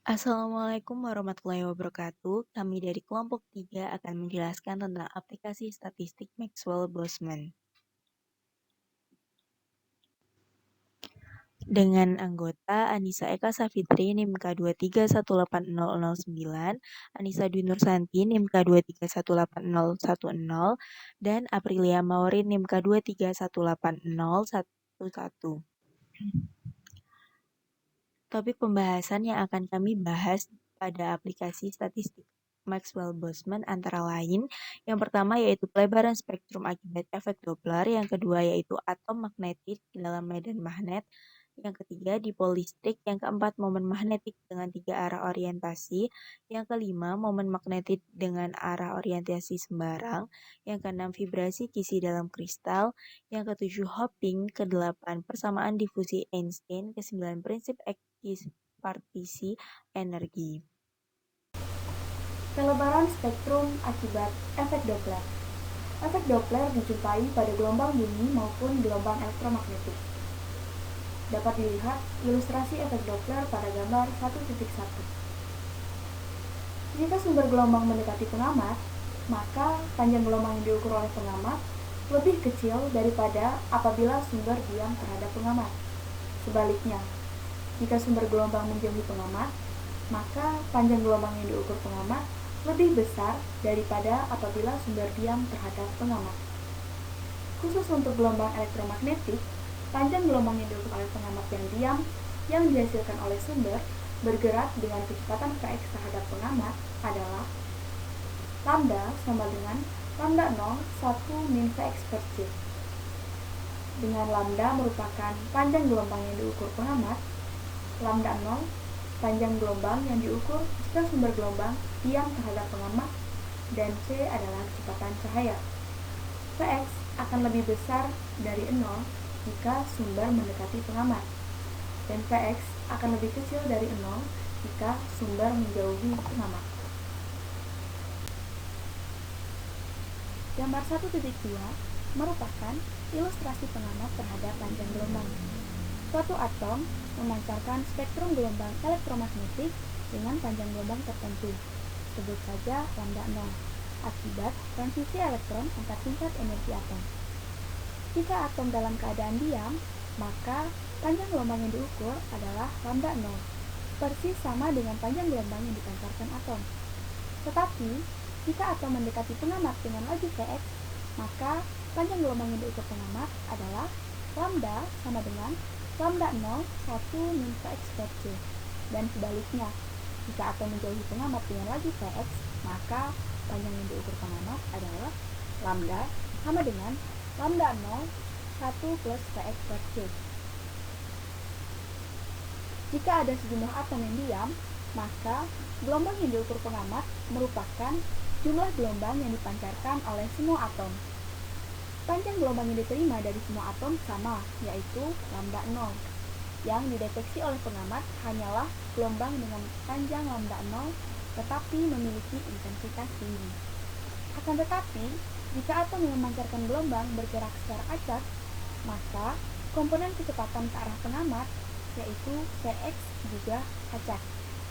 Assalamualaikum warahmatullahi wabarakatuh. Kami dari kelompok 3 akan menjelaskan tentang aplikasi statistik Maxwell-Boltzmann. Dengan anggota Anissa Eka Safitri NIM K2318009, Anissa Dwi Nursanti NIM K2318010, dan Aprilia Mauri NIM K2318011. Topik pembahasan yang akan kami bahas pada aplikasi statistik Maxwell-Boltzmann antara lain, yang pertama yaitu pelebaran spektrum akibat efek Doppler, yang kedua yaitu atom magnetik dalam medan magnet, yang ketiga dipol listrik, yang keempat momen magnetik dengan 3 arah orientasi, yang kelima momen magnetik dengan arah orientasi sembarang, yang keenam vibrasi kisi dalam kristal, yang ketujuh hopping, kedelapan persamaan difusi Einstein, kesembilan prinsip partisi energi. Pelebaran spektrum akibat efek Doppler. Efek Doppler dijumpai pada gelombang bumi maupun gelombang elektromagnetik. Dapat dilihat ilustrasi efek Doppler pada gambar 1.1. Jika sumber gelombang mendekati pengamat, maka panjang gelombang yang diukur oleh pengamat lebih kecil daripada apabila sumber diam terhadap pengamat. Sebaliknya, jika sumber gelombang menjauhi pengamat, maka panjang gelombang yang diukur pengamat lebih besar daripada apabila sumber diam terhadap pengamat. Khusus untuk gelombang elektromagnetik, panjang gelombang yang diukur oleh pengamat yang diam yang dihasilkan oleh sumber bergerak dengan kecepatan Vx terhadap pengamat adalah lambda sama dengan lambda 0 1 min Vx per c. Dengan lambda merupakan panjang gelombang yang diukur pengamat, lambda 0 panjang gelombang yang diukur jika sumber gelombang diam terhadap pengamat, dan c adalah kecepatan cahaya. Vx akan lebih besar dari 0 jika sumber mendekati pengamat, dan Vx akan lebih kecil dari 0 jika sumber menjauhi pengamat. Gambar 1.2 merupakan ilustrasi pengamat terhadap panjang gelombang. Suatu atom memancarkan spektrum gelombang elektromagnetik dengan panjang gelombang tertentu, sebut saja lambda 0, akibat transisi elektron antar tingkat energi atom. Jika atom dalam keadaan diam, maka panjang gelombang yang diukur adalah lambda 0, persis sama dengan panjang gelombang yang dipancarkan atom. Tetapi, jika atom mendekati pengamat dengan laju Vx, maka panjang gelombang yang diukur pengamat adalah lambda sama dengan lambda 0 1 min Vx per c. Dan sebaliknya, jika atom menjauhi pengamat dengan laju Vx, maka panjang yang diukur pengamat adalah lambda sama dengan lambda 0 1 plus Vx per c. Jika ada sejumlah atom yang diam, maka gelombang yang diukur pengamat merupakan jumlah gelombang yang dipancarkan oleh semua atom. Panjang gelombang yang diterima dari semua atom sama, yaitu lambda 0. Yang dideteksi oleh pengamat hanyalah gelombang dengan panjang lambda 0, tetapi memiliki intensitas tinggi. Akan tetapi, jika atom yang memancarkan gelombang bergerak secara acak, maka komponen kecepatan ke arah pengamat, yaitu Vx, juga acak.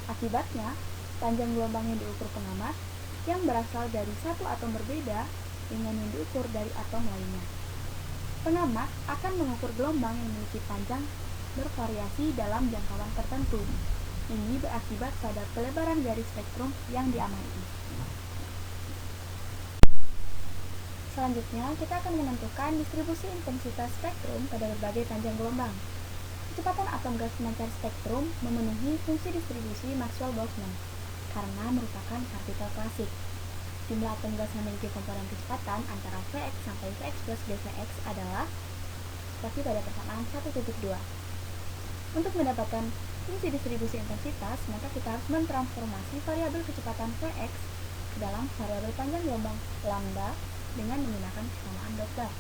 Akibatnya, panjang gelombang yang diukur pengamat yang berasal dari satu atom berbeda dengan yang diukur dari atom lainnya. Pengamat akan mengukur gelombang yang memiliki panjang bervariasi dalam jangkauan tertentu. Ini berakibat pada pelebaran garis spektrum yang diamati. Selanjutnya, kita akan menentukan distribusi intensitas spektrum pada berbagai panjang gelombang. Kecepatan atom gas pemancar spektrum memenuhi fungsi distribusi Maxwell-Boltzmann karena merupakan partikel klasik. Jumlah atom gas yang memiliki komponen kecepatan antara Vx sampai Vx plus dVx adalah seperti pada persamaan 1.2. Untuk mendapatkan fungsi distribusi intensitas, maka kita harus mentransformasi variabel kecepatan Vx ke dalam variabel panjang gelombang lambda dengan menggunakan persamaan Doppler,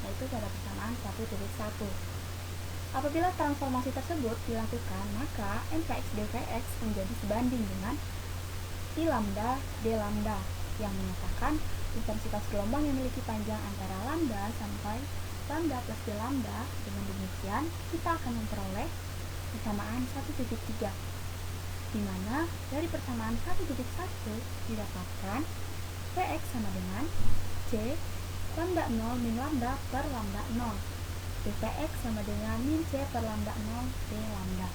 yaitu pada persamaan 1.1. Apabila transformasi tersebut dilakukan, maka Nvx dvx menjadi sebanding dengan I lambda d lambda, yang menyatakan intensitas gelombang yang memiliki panjang antara lambda sampai lambda plus d lambda. Dengan demikian, kita akan memperoleh persamaan 1.3. di mana dari persamaan 1.1 didapatkan Vx sama dengan C lambda 0 min lambda per lambda 0. Dvx sama dengan min C per lambda 0 d lambda.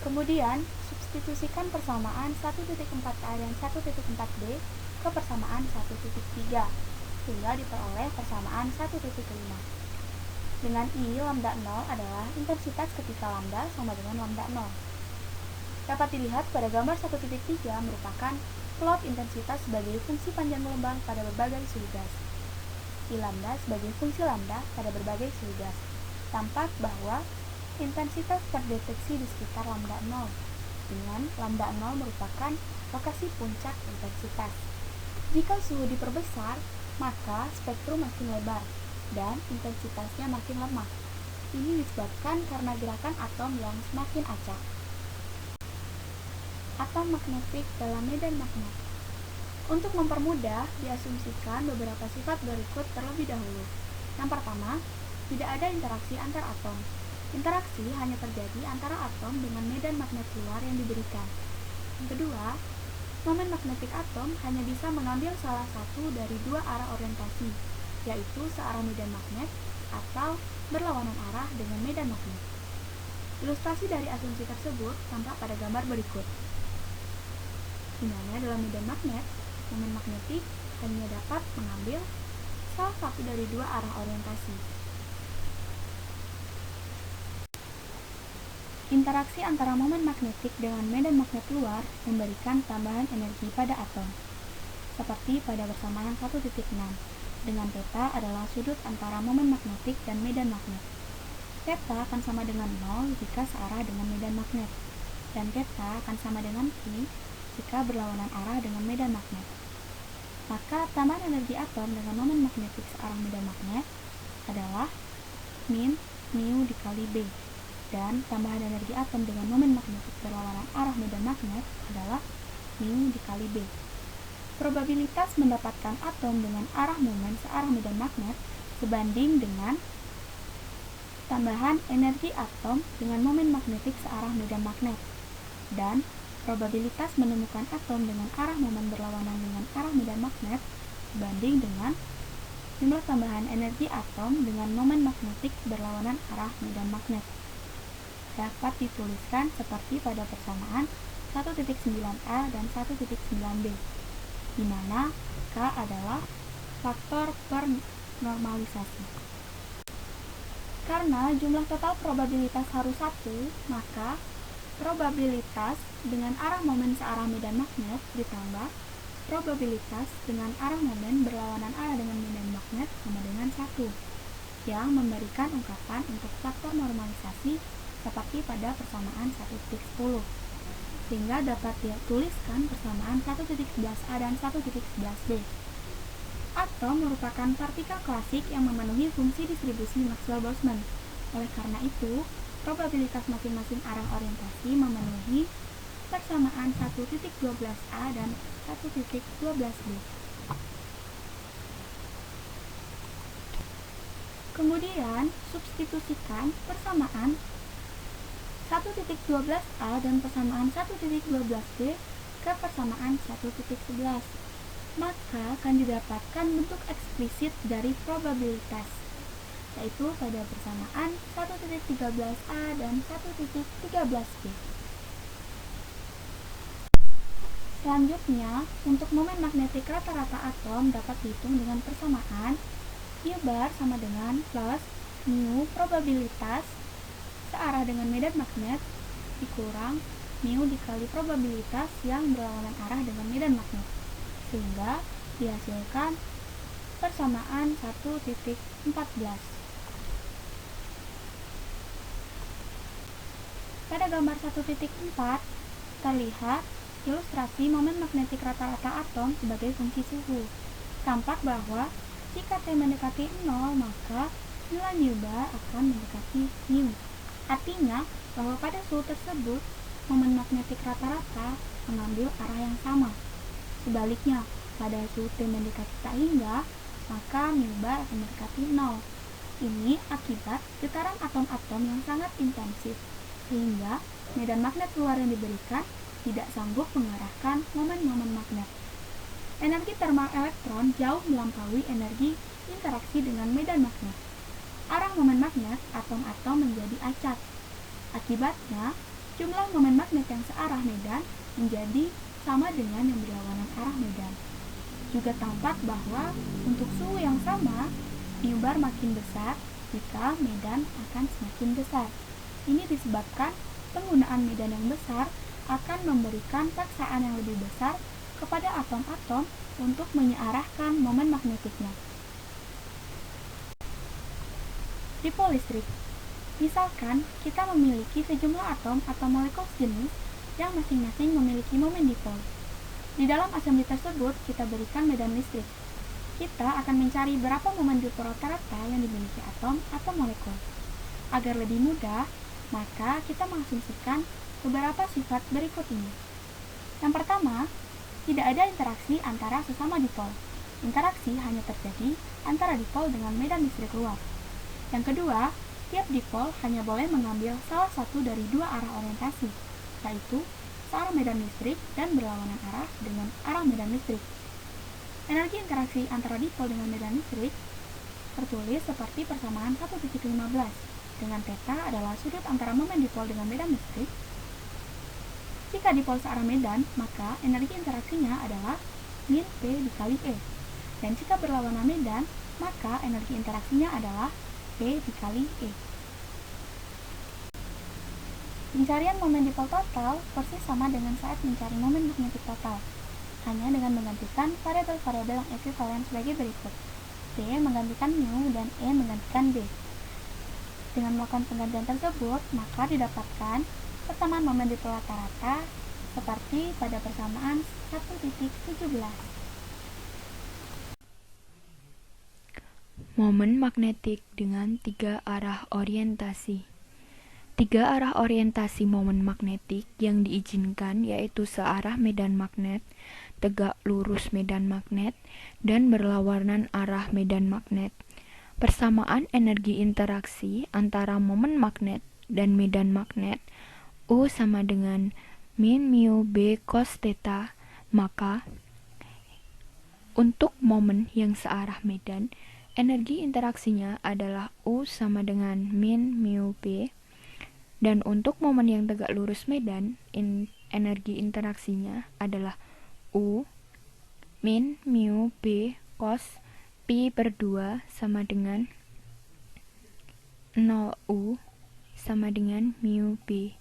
Kemudian, substitusikan persamaan 1.4a dan 1.4b ke persamaan 1.3 sehingga diperoleh persamaan 1.5. Dengan I lambda 0 adalah intensitas ketika lambda sama dengan lambda 0. Dapat dilihat pada gambar 1.3 merupakan plot intensitas sebagai fungsi panjang gelombang pada berbagai suhu gas. I lambda sebagai fungsi lambda pada berbagai suhu gas. Tampak bahwa intensitas terdeteksi di sekitar lambda 0, dengan lambda 0 merupakan lokasi puncak intensitas. Jika suhu diperbesar, maka spektrum makin lebar dan intensitasnya makin lemah. Ini disebabkan karena gerakan atom yang semakin acak. Atom magnetik dalam medan magnet. Untuk mempermudah, diasumsikan beberapa sifat berikut terlebih dahulu. Yang pertama, tidak ada interaksi antar atom. Interaksi hanya terjadi antara atom dengan medan magnet luar yang diberikan. Yang kedua, momen magnetik atom hanya bisa mengambil salah satu dari dua arah orientasi, yaitu searah medan magnet atau berlawanan arah dengan medan magnet. Ilustrasi dari asumsi tersebut tampak pada gambar berikut. Di mana dalam medan magnet, momen magnetik hanya dapat mengambil salah satu dari dua arah orientasi. Interaksi antara momen magnetik dengan medan magnet luar memberikan tambahan energi pada atom, seperti pada persamaan 1.6, dengan θ adalah sudut antara momen magnetik dan medan magnet. θ akan sama dengan 0 jika searah dengan medan magnet, dan θ akan sama dengan π jika berlawanan arah dengan medan magnet. Maka tambahan energi atom dengan momen magnetik searah medan magnet adalah min mu dikali B, dan tambahan energi atom dengan momen magnetik berlawanan arah medan magnet adalah mu dikali B. Probabilitas mendapatkan atom dengan arah momen searah medan magnet sebanding dengan tambahan energi atom dengan momen magnetik searah medan magnet, dan probabilitas menemukan atom dengan arah momen berlawanan dengan arah medan magnet sebanding dengan jumlah tambahan energi atom dengan momen magnetik berlawanan arah medan magnet. Dapat dituliskan seperti pada persamaan 1.9a dan 1.9b, di mana K adalah faktor pernormalisasi. Karena jumlah total probabilitas harus 1, maka probabilitas dengan arah momen searah medan magnet ditambah probabilitas dengan arah momen berlawanan arah dengan medan magnet sama dengan 1, yang memberikan ungkapan untuk faktor normalisasi seperti pada persamaan 1.10, sehingga dapat dituliskan persamaan 1.11a dan 1.11b. Atom merupakan partikel klasik yang memenuhi fungsi distribusi Maxwell-Boltzmann. Oleh karena itu, probabilitas masing-masing arah orientasi memenuhi persamaan 1.12a dan 1.12b. Kemudian, substitusikan persamaan 1.12a dan persamaan 1.12b ke persamaan 1.11. Maka akan didapatkan bentuk eksplisit dari probabilitas, yaitu pada persamaan 1.13a dan 1.13b. Selanjutnya, untuk momen magnetik rata-rata atom dapat dihitung dengan persamaan U bar sama dengan plus mu probabilitas searah dengan medan magnet dikurang mu dikali probabilitas yang berlawanan arah dengan medan magnet, sehingga dihasilkan persamaan 1.14. Pada gambar 1.4 terlihat ilustrasi momen magnetik rata-rata atom sebagai fungsi suhu. Tampak bahwa jika T mendekati 0, maka nilai mu bar akan mendekati mu. Artinya bahwa pada suhu tersebut, momen magnetik rata-rata mengambil arah yang sama. Sebaliknya, pada suhu T mendekati tak hingga, maka mu bar akan mendekati 0. ini akibat getaran atom-atom yang sangat intensif, sehingga medan magnet luar yang diberikan tidak sanggup mengarahkan momen-momen magnet. Energi thermal elektron jauh melampaui energi interaksi dengan medan magnet. Arah momen magnet atom-atom menjadi acak. Akibatnya, jumlah momen magnet yang searah medan menjadi sama dengan yang berlawanan arah medan. Juga tampak bahwa untuk suhu yang sama, diumbar makin besar jika medan akan semakin besar. Ini disebabkan penggunaan medan yang besar akan memberikan paksaan yang lebih besar kepada atom-atom untuk menyearahkan momen magnetiknya. Dipol listrik. Misalkan kita memiliki sejumlah atom atau molekul sejenis yang masing-masing memiliki momen dipol. Di dalam assembly tersebut kita berikan medan listrik. Kita akan mencari berapa momen dipol rata-rata yang dimiliki atom atau molekul. Agar lebih mudah, maka kita mengasumsikan beberapa sifat berikut ini. Yang pertama, tidak ada interaksi antara sesama dipol. Interaksi hanya terjadi antara dipol dengan medan listrik luar. Yang kedua, tiap dipol hanya boleh mengambil salah satu dari dua arah orientasi, yaitu searah medan listrik dan berlawanan arah dengan arah medan listrik. Energi interaksi antara dipol dengan medan listrik tertulis seperti persamaan 1,15, dengan theta adalah sudut antara momen dipol dengan medan listrik. Jika dipol searah medan, maka energi interaksinya adalah min P dikali E. Dan jika berlawanan medan, maka energi interaksinya adalah P dikali E. Pencarian momen dipol total persis sama dengan saat mencari momen magnetik total, hanya dengan menggantikan variabel-variabel yang ekuivalen sebagai berikut. D menggantikan mu dan E menggantikan B. Dengan melakukan penggantian tersebut, maka didapatkan persamaan momen dipol rata-rata seperti pada persamaan 1,17. Momen magnetik dengan tiga arah orientasi. Tiga arah orientasi momen magnetik yang diizinkan yaitu searah medan magnet, tegak lurus medan magnet, dan berlawanan arah medan magnet. Persamaan energi interaksi antara momen magnet dan medan magnet U sama dengan min mu B cos theta, maka untuk momen yang searah medan, energi interaksinya adalah U sama dengan min mu B. Dan untuk momen yang tegak lurus medan, energi interaksinya adalah U min mu B cos pi per 2 sama dengan 0 U sama dengan mu B.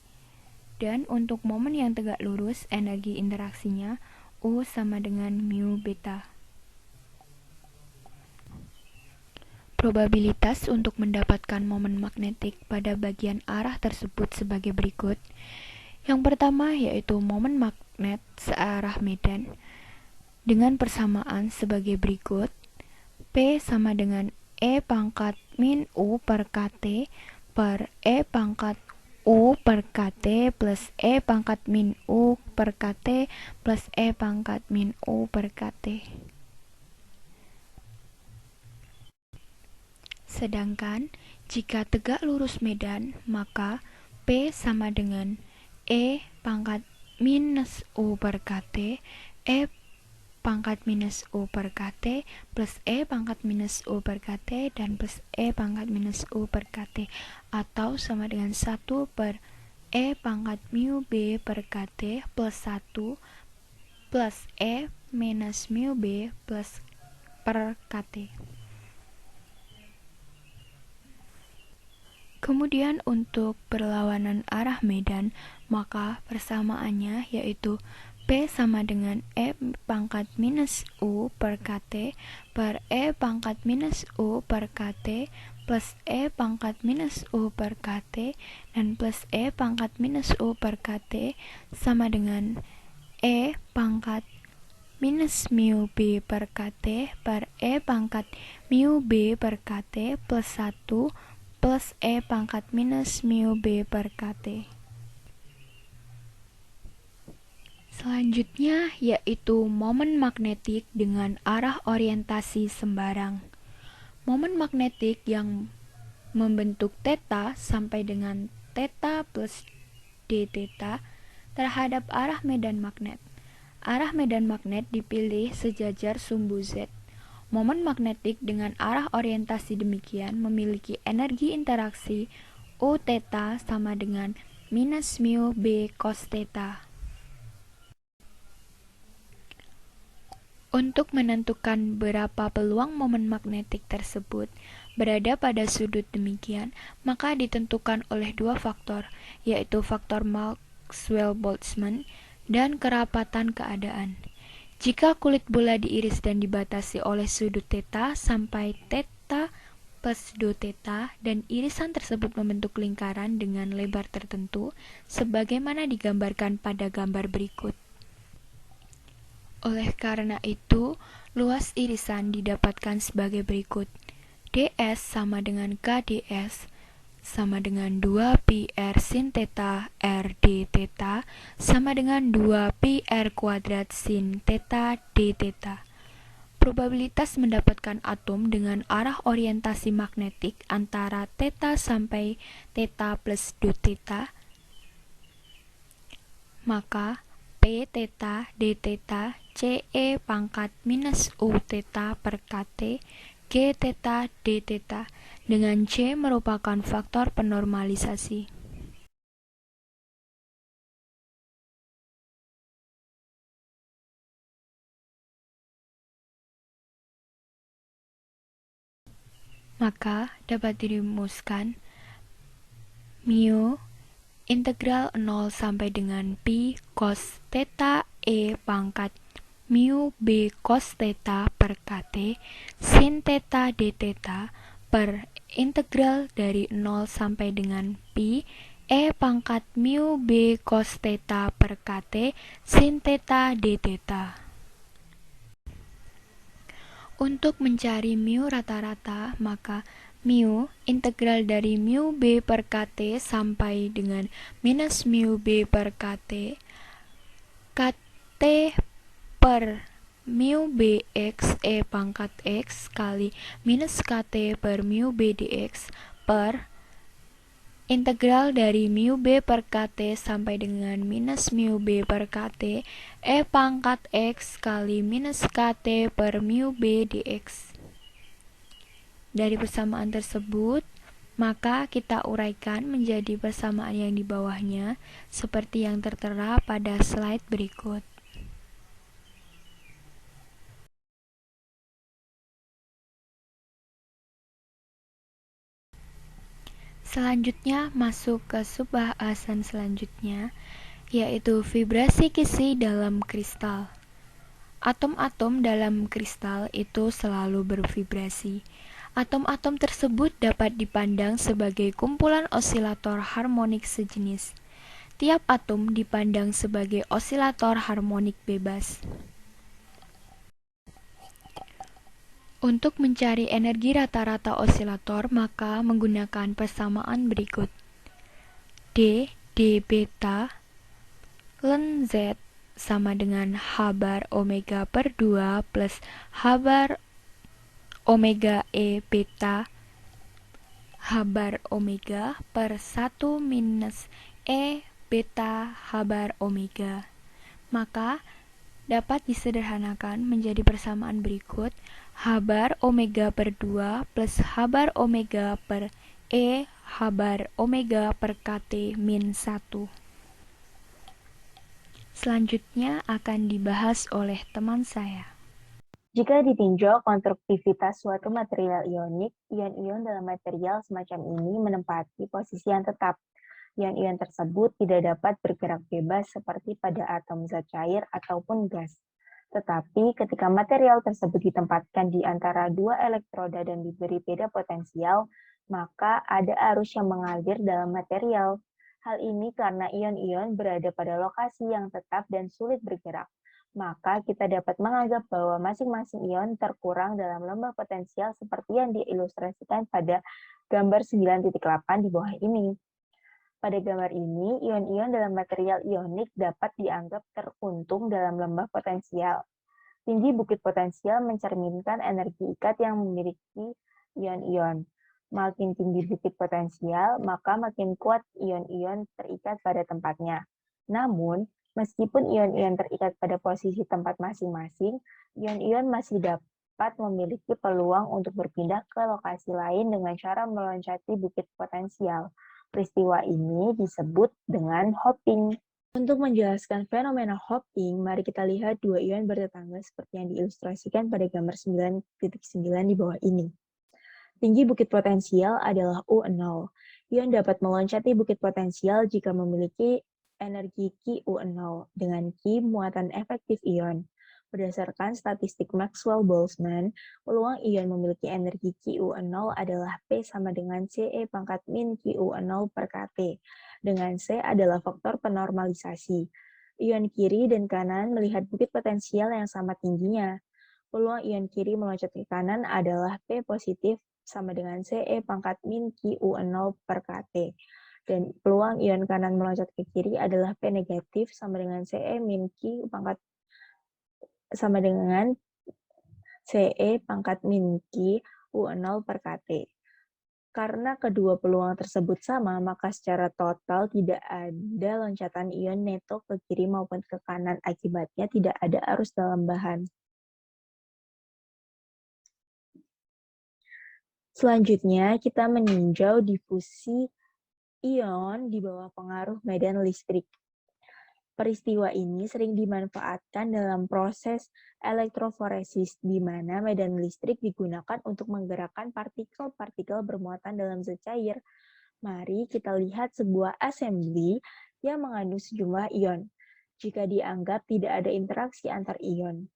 Dan untuk momen yang tegak lurus, energi interaksinya U sama dengan mu beta. Probabilitas untuk mendapatkan momen magnetik pada bagian arah tersebut sebagai berikut. Yang pertama yaitu momen magnet searah medan dengan persamaan sebagai berikut. P sama dengan E pangkat min U per KT per E pangkat U per KT plus E pangkat min U per KT plus E pangkat min U per KT. Sedangkan jika tegak lurus medan, maka P sama dengan E pangkat minus U per KT, E pangkat minus U per KT, plus E pangkat minus U per KT, dan plus E pangkat minus U per KT, atau sama dengan 1 per E pangkat mu B per KT plus 1 plus E minus mu B plus per KT. Kemudian untuk berlawanan arah medan, maka persamaannya yaitu P sama dengan E pangkat minus U per KT per E pangkat minus U per KT plus E pangkat minus U per KT dan plus E pangkat minus U per KT sama dengan E pangkat minus mu B per KT per E pangkat mu B per KT plus 1 plus E pangkat minus mu B per KT. Selanjutnya yaitu momen magnetik dengan arah orientasi sembarang. Momen magnetik yang membentuk theta sampai dengan theta plus d theta terhadap arah medan magnet. Arah medan magnet dipilih sejajar sumbu Z. Momen magnetik dengan arah orientasi demikian memiliki energi interaksi U theta sama dengan minus mu B cos theta. Untuk menentukan berapa peluang momen magnetik tersebut berada pada sudut demikian, maka ditentukan oleh dua faktor, yaitu faktor Maxwell-Boltzmann dan kerapatan keadaan. Jika kulit bola diiris dan dibatasi oleh sudut theta sampai theta plus 2 theta dan irisan tersebut membentuk lingkaran dengan lebar tertentu, sebagaimana digambarkan pada gambar berikut. Oleh karena itu, luas irisan didapatkan sebagai berikut. ds sama dengan kds sama dengan 2 pi r sin theta r d theta sama dengan 2 pi r kuadrat sin theta d theta. Probabilitas mendapatkan atom dengan arah orientasi magnetik antara theta sampai theta plus 2 theta, maka P theta D theta CE pangkat minus U theta per KT G theta D theta dengan C merupakan faktor penormalisasi. Maka dapat dirumuskan mu integral 0 sampai dengan pi cos theta E pangkat mu B cos theta per KT sin theta D theta per integral dari 0 sampai dengan pi E pangkat mu B cos theta per KT sin theta D theta. Untuk mencari mu rata-rata, maka mu integral dari mu B per KT sampai dengan minus mu B per KT KT per mu B X E pangkat X kali minus KT per mu B dx per integral dari mu B per KT sampai dengan minus mu B per KT E pangkat X kali minus KT per mu B dx. Dari persamaan tersebut, maka kita uraikan menjadi persamaan yang di bawahnya seperti yang tertera pada slide berikut. Selanjutnya masuk ke subbahasan selanjutnya, yaitu vibrasi kisi dalam kristal. Atom-atom dalam kristal itu selalu bervibrasi. Atom-atom tersebut dapat dipandang sebagai kumpulan osilator harmonik sejenis. Tiap atom dipandang sebagai osilator harmonik bebas. Untuk mencari energi rata-rata osilator, maka menggunakan persamaan berikut. D beta ln Z sama dengan H bar omega per 2 plus H bar omega E beta H bar omega per 1 minus E beta H bar omega. Maka dapat disederhanakan menjadi persamaan berikut. H bar omega per 2 plus H bar omega per E H bar omega per KT min 1. Selanjutnya akan dibahas oleh teman saya. Jika ditinjau konstruktivitas suatu material ionik, ion-ion dalam material semacam ini menempati posisi yang tetap. Ion-ion tersebut tidak dapat bergerak bebas seperti pada atom zat cair ataupun gas. Tetapi ketika material tersebut ditempatkan di antara dua elektroda dan diberi beda potensial, maka ada arus yang mengalir dalam material. Hal ini karena ion-ion berada pada lokasi yang tetap dan sulit bergerak. Maka kita dapat menganggap bahwa masing-masing ion terkurang dalam lembah potensial seperti yang diilustrasikan pada gambar 9.8 di bawah ini. Pada gambar ini, ion-ion dalam material ionik dapat dianggap terkuntung dalam lembah potensial. Tinggi bukit potensial mencerminkan energi ikat yang memiliki ion-ion. Makin tinggi bukit potensial, maka makin kuat ion-ion terikat pada tempatnya. Namun, meskipun ion-ion terikat pada posisi tempat masing-masing, ion-ion masih dapat memiliki peluang untuk berpindah ke lokasi lain dengan cara meloncati bukit potensial. Peristiwa ini disebut dengan hopping. Untuk menjelaskan fenomena hopping, mari kita lihat dua ion bertetangga seperti yang diilustrasikan pada gambar 9.9 di bawah ini. Tinggi bukit potensial adalah U0. Ion dapat meloncati bukit potensial jika memiliki energi QU0 dengan Q muatan efektif ion. Berdasarkan statistik Maxwell-Boltzmann, peluang ion memiliki energi QU0 adalah P sama dengan CE pangkat min QU0 per KT, dengan C adalah faktor penormalisasi. Ion kiri dan kanan melihat bukit potensial yang sama tingginya. Peluang ion kiri meloncat ke kanan adalah P positif sama dengan CE pangkat min QU0 per KT. Dan peluang ion kanan meloncat ke kiri adalah P negatif sama dengan CE min Q pangkat sama dengan CE pangkat min QU0 per KT. Karena kedua peluang tersebut sama, maka secara total tidak ada loncatan ion neto ke kiri maupun ke kanan. Akibatnya tidak ada arus dalam bahan. Selanjutnya, kita meninjau difusi ion di bawah pengaruh medan listrik. Peristiwa ini sering dimanfaatkan dalam proses elektroforesis, di mana medan listrik digunakan untuk menggerakkan partikel-partikel bermuatan dalam zat cair. Mari kita lihat sebuah assembly yang mengandung sejumlah ion. Jika dianggap tidak ada interaksi antar ion,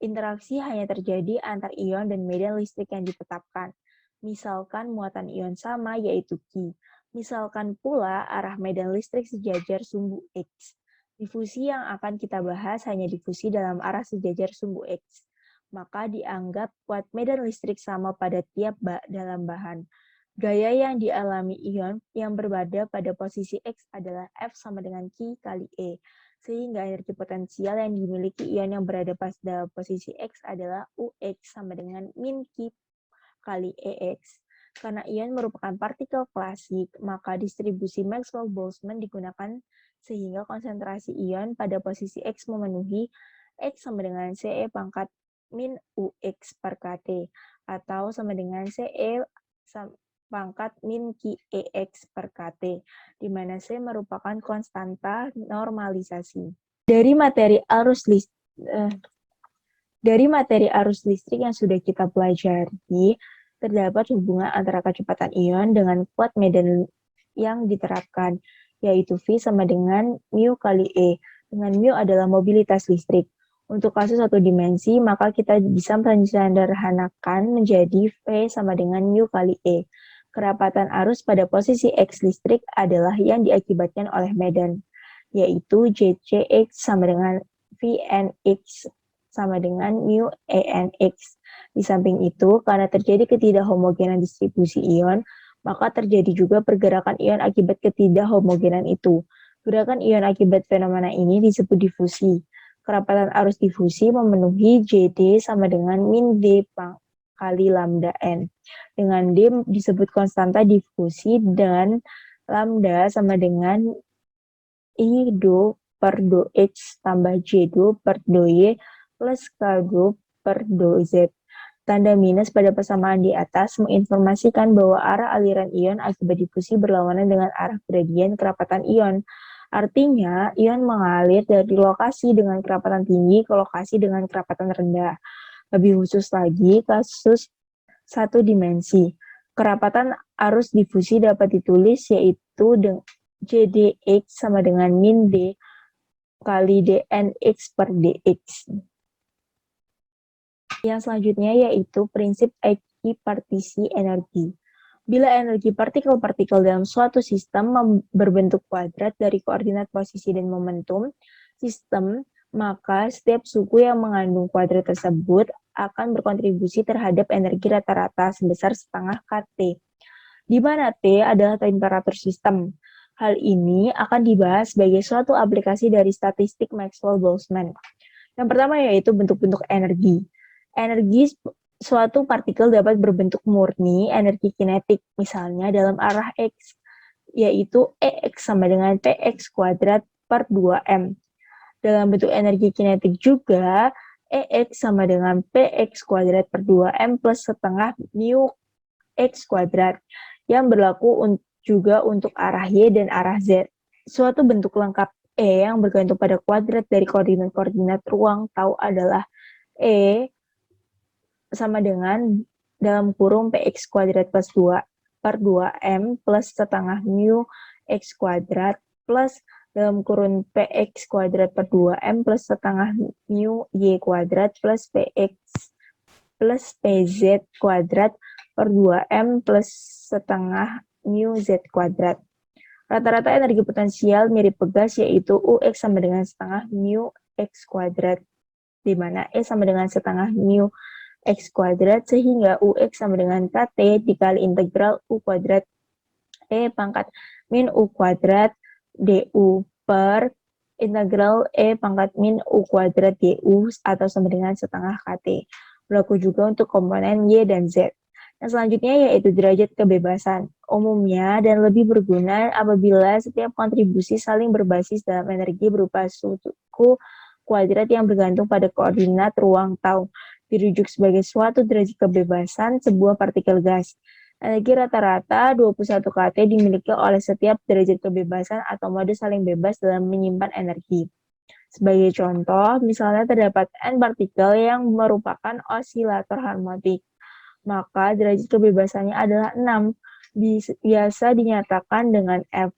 interaksi hanya terjadi antar ion dan medan listrik yang ditetapkan. Misalkan muatan ion sama, yaitu Q. Misalkan pula arah medan listrik sejajar sumbu X. Difusi yang akan kita bahas hanya difusi dalam arah sejajar sumbu X. Maka dianggap kuat medan listrik sama pada tiap dalam bahan. Gaya yang dialami ion yang berada pada posisi X adalah F sama dengan Q kali E. Sehingga energi potensial yang dimiliki ion yang berada pada posisi X adalah UX sama dengan min Q kali EX. Karena ion merupakan partikel klasik, maka distribusi Maxwell-Boltzmann digunakan sehingga konsentrasi ion pada posisi X memenuhi X sama dengan CE pangkat min UX per KT, atau sama dengan CE pangkat min QEX per KT, di mana C merupakan konstanta normalisasi. Dari materi arus listrik yang sudah kita pelajari, terdapat hubungan antara kecepatan ion dengan kuat medan yang diterapkan, yaitu V sama dengan mu kali E, dengan mu adalah mobilitas listrik. Untuk kasus satu dimensi, maka kita bisa mensederhanakan menjadi V sama dengan mu kali E. Kerapatan arus pada posisi X listrik adalah yang diakibatkan oleh medan, yaitu JCX sama dengan VNX sama dengan mu ENX. Di samping itu, karena terjadi ketidakhomogenan distribusi ion, maka terjadi juga pergerakan ion akibat ketidakhomogenan itu. Gerakan ion akibat fenomena ini disebut difusi. Kerapatan arus difusi memenuhi JD sama dengan min D kali lambda N. Dengan D disebut konstanta difusi dan lambda sama dengan I do per do X tambah J do per do Y plus K do per do Z. Tanda minus pada persamaan di atas menginformasikan bahwa arah aliran ion akibat difusi berlawanan dengan arah gradien kerapatan ion. Artinya, ion mengalir dari lokasi dengan kerapatan tinggi ke lokasi dengan kerapatan rendah. Lebih khusus lagi, kasus satu dimensi. Kerapatan arus difusi dapat ditulis yaitu JDX sama dengan min D kali DNX per DX. Yang selanjutnya yaitu prinsip ekipartisi energi. Bila energi partikel-partikel dalam suatu sistem berbentuk kuadrat dari koordinat posisi dan momentum sistem, maka setiap suku yang mengandung kuadrat tersebut akan berkontribusi terhadap energi rata-rata sebesar setengah kT, di mana T adalah temperatur sistem. Hal ini akan dibahas sebagai suatu aplikasi dari statistik Maxwell-Boltzmann. Yang pertama yaitu bentuk-bentuk energi. Energi suatu partikel dapat berbentuk murni energi kinetik, misalnya dalam arah X, yaitu EX sama dengan PX kuadrat per 2M. Dalam bentuk energi kinetik juga, EX sama dengan PX kuadrat per 2M plus setengah mu X kuadrat, yang berlaku juga untuk arah Y dan arah Z. Suatu bentuk lengkap E yang bergantung pada kuadrat dari koordinat-koordinat ruang tahu adalah E sama dengan dalam kurung PX kuadrat plus 2 per 2M plus setengah mu X kuadrat plus dalam kurun PX kuadrat per 2M plus setengah mu Y kuadrat plus PX plus PZ kuadrat per 2M plus setengah mu Z kuadrat. Rata-rata energi potensial mirip pegas yaitu UX sama dengan setengah mu X kuadrat, di mana E sama dengan setengah mu X kuadrat, sehingga UX sama dengan KT dikali integral U kuadrat E pangkat min U kuadrat DU per integral E pangkat min U kuadrat DU atau sama dengan setengah KT. Berlaku juga untuk komponen Y dan Z. Nah, selanjutnya yaitu derajat kebebasan. Umumnya dan lebih berguna apabila setiap kontribusi saling berbasis dalam energi berupa suku kuadrat yang bergantung pada koordinat ruang tau, dirujuk sebagai suatu derajat kebebasan sebuah partikel gas. Energi rata-rata 21 kT dimiliki oleh setiap derajat kebebasan atau mode saling bebas dalam menyimpan energi. Sebagai contoh, misalnya terdapat N partikel yang merupakan osilator harmonik, maka derajat kebebasannya adalah 6, biasa dinyatakan dengan F.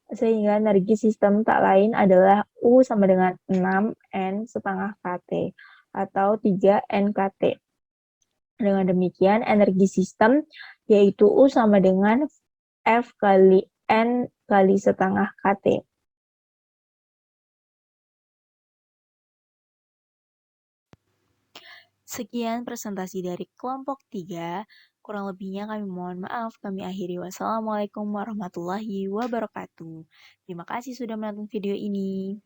Sehingga energi sistem tak lain adalah U sama dengan 6N setengah KT atau 3 NKT. Dengan demikian, energi sistem yaitu U sama dengan F kali N kali setengah KT. Sekian presentasi dari kelompok 3. Kurang lebihnya kami mohon maaf. Kami akhiri. Wassalamualaikum warahmatullahi wabarakatuh. Terima kasih sudah menonton video ini.